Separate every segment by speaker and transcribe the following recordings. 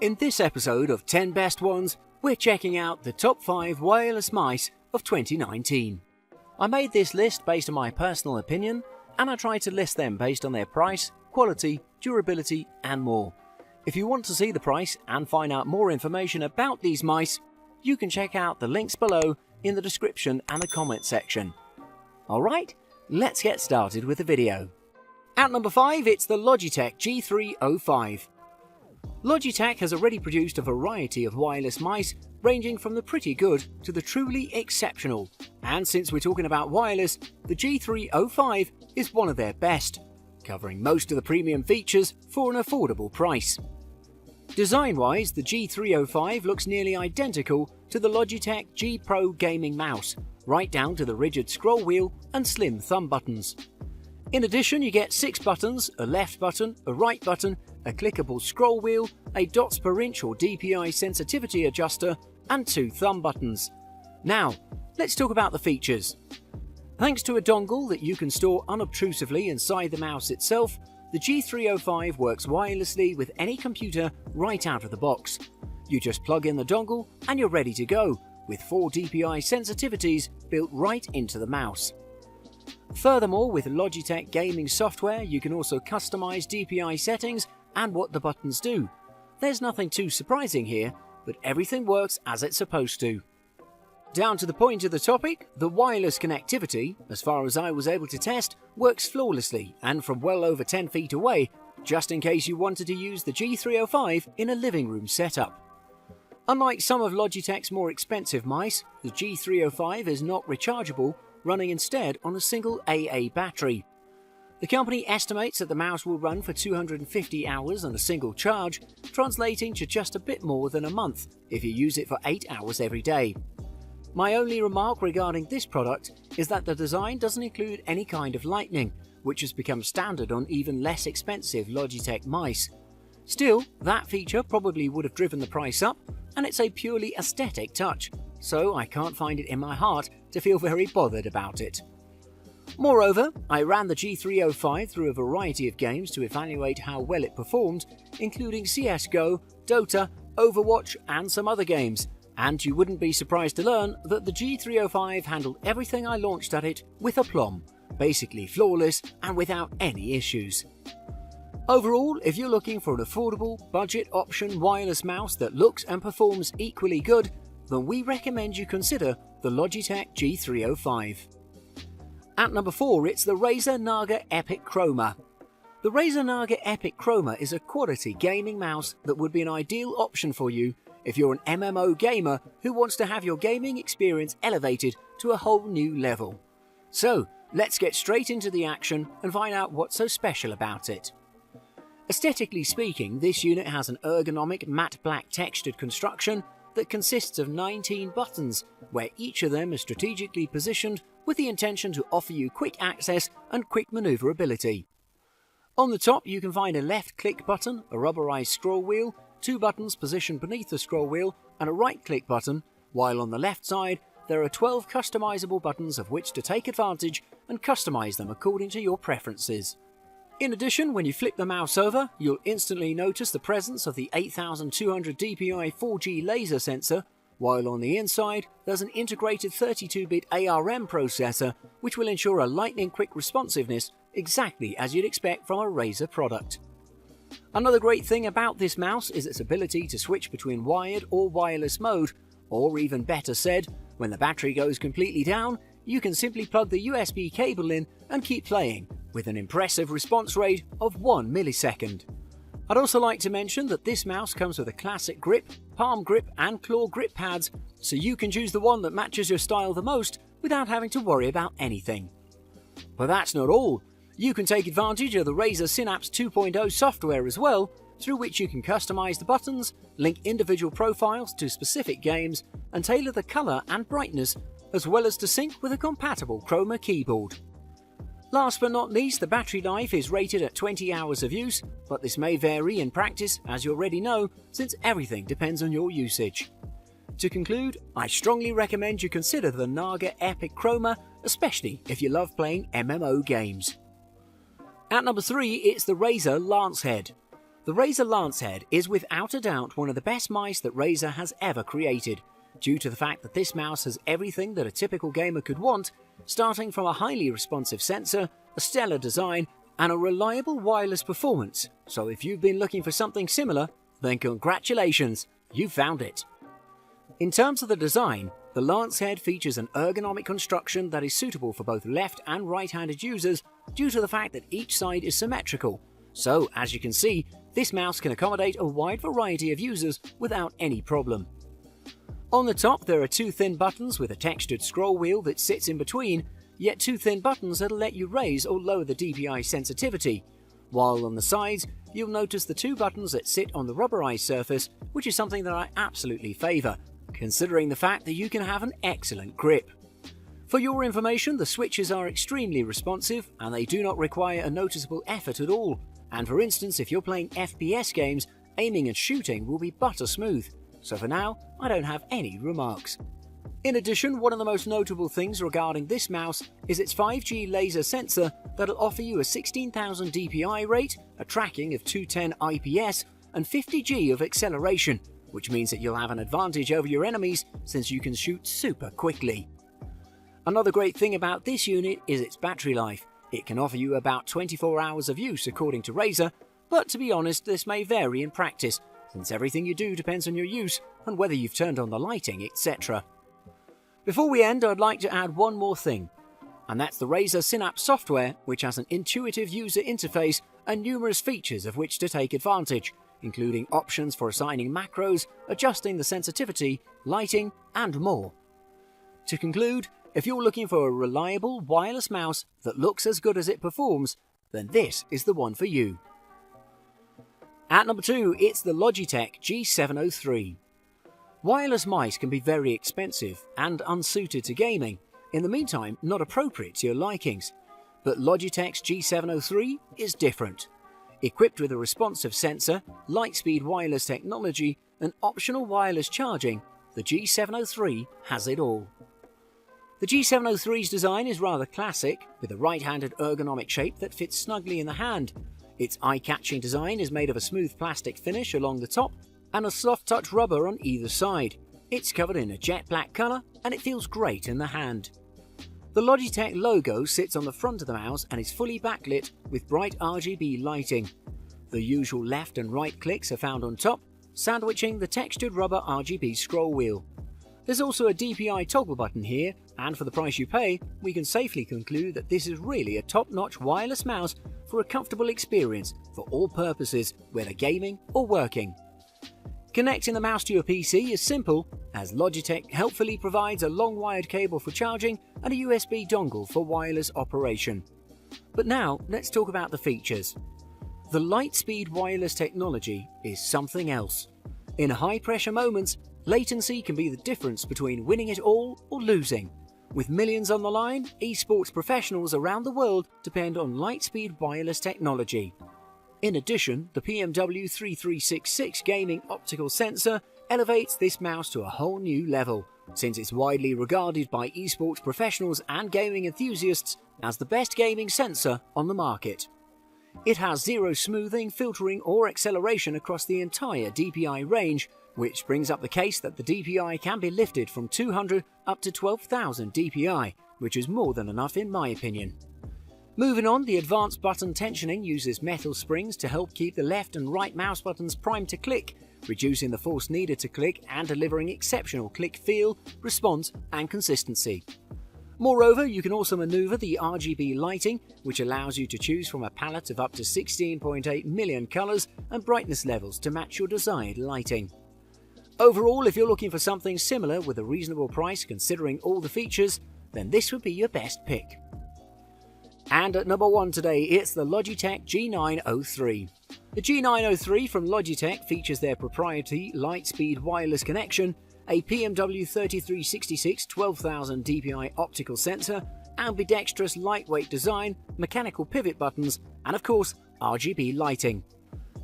Speaker 1: In this episode of 10 Best Ones, we're checking out the top 5 wireless mice of 2019. I made this list based on my personal opinion, and I tried to list them based on their price, quality, durability, and more. If you want to see the price and find out more information about these mice, you can check out the links below in the description and the comment section. Alright, let's get started with the video. At number 5, it's the Logitech G305. Logitech has already produced a variety of wireless mice ranging from the pretty good to the truly exceptional, and since we're talking about wireless, the G305 is one of their best, covering most of the premium features for an affordable price. Design-wise, the G305 looks nearly identical to the Logitech G Pro gaming mouse, right down to the rigid scroll wheel and slim thumb buttons. In addition, you get 6 buttons, a left button, a right button, a clickable scroll wheel, a dots per inch or DPI sensitivity adjuster, and 2 thumb buttons. Now, let's talk about the features. Thanks to a dongle that you can store unobtrusively inside the mouse itself, the G305 works wirelessly with any computer right out of the box. You just plug in the dongle and you're ready to go, with 4 DPI sensitivities built right into the mouse. Furthermore, with Logitech gaming software, you can also customize DPI settings and what the buttons do. There's nothing too surprising here, but everything works as it's supposed to. Down to the point of the topic, the wireless connectivity, as far as I was able to test, works flawlessly and from well over 10 feet away, just in case you wanted to use the G305 in a living room setup. Unlike some of Logitech's more expensive mice, the G305 is not rechargeable, running instead on a single AA battery. The company estimates that the mouse will run for 250 hours on a single charge, translating to just a bit more than a month if you use it for 8 hours every day. My only remark regarding this product is that the design doesn't include any kind of lightning, which has become standard on even less expensive Logitech mice. Still, that feature probably would have driven the price up, and it's a purely aesthetic touch, so I can't find it in my heart to feel very bothered about it. Moreover, I ran the G305 through a variety of games to evaluate how well it performed, including CSGO, Dota, Overwatch and some other games, and you wouldn't be surprised to learn that the G305 handled everything I launched at it with aplomb, basically flawless and without any issues. Overall, if you're looking for an affordable, budget option wireless mouse that looks and performs equally good, then we recommend you consider the Logitech G305. At number 4, it's the Razer Naga Epic Chroma. The Razer Naga Epic Chroma is a quality gaming mouse that would be an ideal option for you if you're an MMO gamer who wants to have your gaming experience elevated to a whole new level. So, let's get straight into the action and find out what's so special about it. Aesthetically speaking, this unit has an ergonomic matte black textured construction that consists of 19 buttons, where each of them is strategically positioned with the intention to offer you quick access and quick maneuverability. On the top you can find a left click button, a rubberized scroll wheel, 2 buttons positioned beneath the scroll wheel, and a right click button, while on the left side there are 12 customizable buttons of which to take advantage and customize them according to your preferences. In addition, when you flip the mouse over, you'll instantly notice the presence of the 8200 DPI 4G laser sensor, while on the inside there's an integrated 32-bit ARM processor which will ensure a lightning-quick responsiveness exactly as you'd expect from a Razer product. Another great thing about this mouse is its ability to switch between wired or wireless mode, or even better said, when the battery goes completely down, you can simply plug the USB cable in and keep playing, with an impressive response rate of 1 millisecond. I'd also like to mention that this mouse comes with a classic grip, palm grip and claw grip pads, so you can choose the one that matches your style the most without having to worry about anything. But that's not all. You can take advantage of the Razer Synapse 2.0 software as well, through which you can customize the buttons, link individual profiles to specific games, and tailor the color and brightness, as well as to sync with a compatible Chroma keyboard. Last but not least, the battery life is rated at 20 hours of use, but this may vary in practice, as you already know, since everything depends on your usage. To conclude, I strongly recommend you consider the Naga Epic Chroma, especially if you love playing MMO games. At number 3, it's the Razer Lancehead. The Razer Lancehead is without a doubt one of the best mice that Razer has ever created, due to the fact that this mouse has everything that a typical gamer could want, starting from a highly responsive sensor, a stellar design, and a reliable wireless performance. So if you've been looking for something similar, then congratulations, you found it. In terms of the design, the Lancehead features an ergonomic construction that is suitable for both left and right-handed users due to the fact that each side is symmetrical. So, as you can see, this mouse can accommodate a wide variety of users without any problem. On the top, there are two thin buttons with a textured scroll wheel that sits in between, yet two thin buttons that'll let you raise or lower the DPI sensitivity, while on the sides, you'll notice the two buttons that sit on the rubberized surface, which is something that I absolutely favour, considering the fact that you can have an excellent grip. For your information, the switches are extremely responsive and they do not require a noticeable effort at all, and for instance, if you're playing FPS games, aiming and shooting will be butter smooth, so for now, I don't have any remarks. In addition, one of the most notable things regarding this mouse is its 5G laser sensor that'll offer you a 16,000 DPI rate, a tracking of 210 IPS, and 50G of acceleration, which means that you'll have an advantage over your enemies since you can shoot super quickly. Another great thing about this unit is its battery life. It can offer you about 24 hours of use according to Razer, but to be honest, this may vary in practice, since everything you do depends on your use and whether you've turned on the lighting, etc. Before we end, I'd like to add one more thing, and that's the Razer Synapse software, which has an intuitive user interface and numerous features of which to take advantage, including options for assigning macros, adjusting the sensitivity, lighting, and more. To conclude, if you're looking for a reliable wireless mouse that looks as good as it performs, then this is the one for you. At number 2, it's the Logitech G703. Wireless mice can be very expensive and unsuited to gaming, in the meantime not appropriate to your likings, but Logitech's G703 is different. Equipped with a responsive sensor, light-speed wireless technology, and optional wireless charging, the G703 has it all. The G703's design is rather classic, with a right-handed ergonomic shape that fits snugly in the hand. Its eye-catching design is made of a smooth plastic finish along the top and a soft-touch rubber on either side. It's covered in a jet black colour and it feels great in the hand. The Logitech logo sits on the front of the mouse and is fully backlit with bright RGB lighting. The usual left and right clicks are found on top, sandwiching the textured rubber RGB scroll wheel. There's also a DPI toggle button here, and for the price you pay, we can safely conclude that this is really a top-notch wireless mouse for a comfortable experience for all purposes, whether gaming or working. Connecting the mouse to your PC is simple, as Logitech helpfully provides a long wired cable for charging and a USB dongle for wireless operation. But now, let's talk about the features. The light-speed wireless technology is something else. In high-pressure moments, latency can be the difference between winning it all or losing. With millions on the line, esports professionals around the world depend on light-speed wireless technology. In addition, the PMW 3366 gaming optical sensor elevates this mouse to a whole new level, since it's widely regarded by esports professionals and gaming enthusiasts as the best gaming sensor on the market. It has zero smoothing, filtering or acceleration across the entire DPI range, which brings up the case that the DPI can be lifted from 200 up to 12,000 DPI, which is more than enough in my opinion. Moving on, the advanced button tensioning uses metal springs to help keep the left and right mouse buttons primed to click, reducing the force needed to click and delivering exceptional click feel, response and consistency. Moreover, you can also maneuver the RGB lighting, which allows you to choose from a palette of up to 16.8 million colours and brightness levels to match your desired lighting. Overall, if you're looking for something similar with a reasonable price considering all the features, then this would be your best pick. And at number 1 today, it's the Logitech G903. The G903 from Logitech features their proprietary light-speed wireless connection, a PMW 3366 12,000 DPI optical sensor, ambidextrous lightweight design, mechanical pivot buttons, and of course, RGB lighting.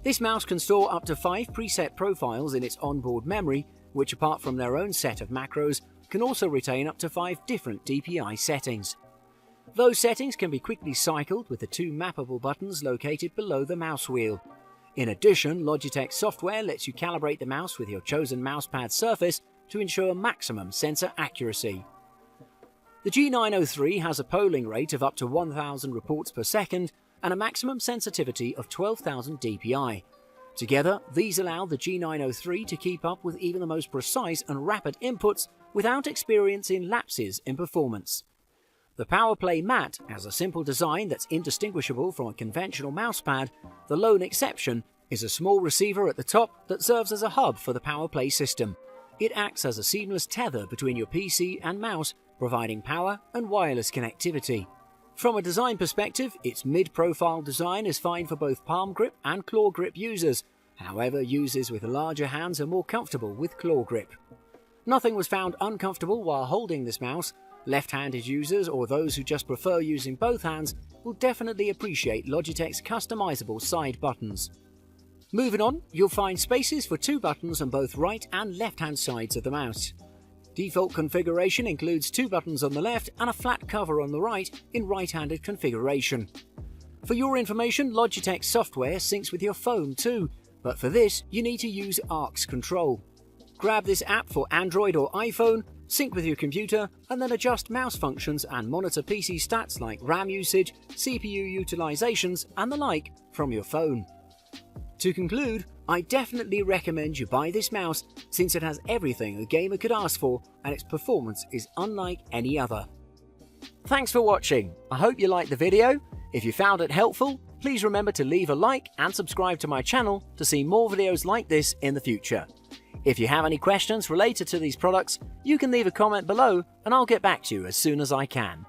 Speaker 1: This mouse can store up to 5 preset profiles in its onboard memory, which apart from their own set of macros, can also retain up to 5 different DPI settings. Those settings can be quickly cycled with the 2 mappable buttons located below the mouse wheel. In addition, Logitech software lets you calibrate the mouse with your chosen mousepad surface to ensure maximum sensor accuracy. The G903 has a polling rate of up to 1000 reports per second and a maximum sensitivity of 12,000 dpi. Together, these allow the G903 to keep up with even the most precise and rapid inputs without experiencing lapses in performance. The PowerPlay Mat has a simple design that's indistinguishable from a conventional mousepad. The lone exception is a small receiver at the top that serves as a hub for the PowerPlay system. It acts as a seamless tether between your PC and mouse, providing power and wireless connectivity. From a design perspective, its mid-profile design is fine for both palm grip and claw grip users. However, users with larger hands are more comfortable with claw grip. Nothing was found uncomfortable while holding this mouse. Left-handed users or those who just prefer using both hands will definitely appreciate Logitech's customizable side buttons. Moving on, you'll find spaces for 2 buttons on both right and left-hand sides of the mouse. Default configuration includes 2 buttons on the left and a flat cover on the right in right-handed configuration. For your information, Logitech software syncs with your phone too, but for this you need to use ARX Control. Grab this app for Android or iPhone, sync with your computer, and then adjust mouse functions and monitor PC stats like RAM usage, CPU utilizations, and the like from your phone. To conclude, I definitely recommend you buy this mouse since it has everything a gamer could ask for and its performance is unlike any other. Thanks for watching. I hope you liked the video. If you found it helpful, please remember to leave a like and subscribe to my channel to see more videos like this in the future. If you have any questions related to these products, you can leave a comment below and I'll get back to you as soon as I can.